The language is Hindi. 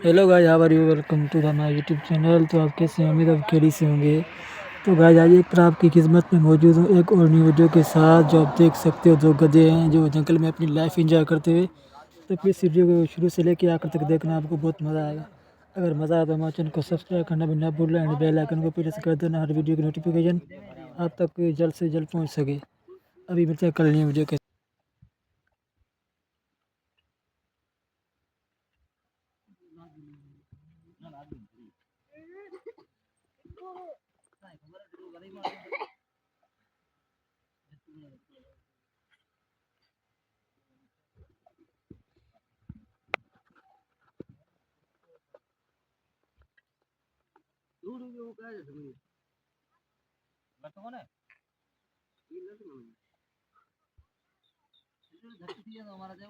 Hello guys, how are you? Welcome to the my YouTube channel. तो आप कैसे हैं? उम्मीद आप खेली से होंगे। तो गाइस, आज एक तरह आपकी खिदमत में मौजूद हूँ एक और न्यू वीडियो के साथ। जो आप देख सकते हो, दो गधे हैं जो जंगल में अपनी लाइफ एंजॉय करते हुए। तो प्लीज़ वीडियो को शुरू से लेकर आखिर तक देखना, आपको बहुत मज़ा आएगा। अगर मज़ा आया तो हमारे चैनल को सब्सक्राइब करना भी ना भूलना एंड बेल आइकन को प्रेस कर देना, हर वीडियो की नोटिफिकेशन आप तक जल्द से जल्द पहुँच सके। अभी मिलते हैं कल न्यू वीडियो के। हमारा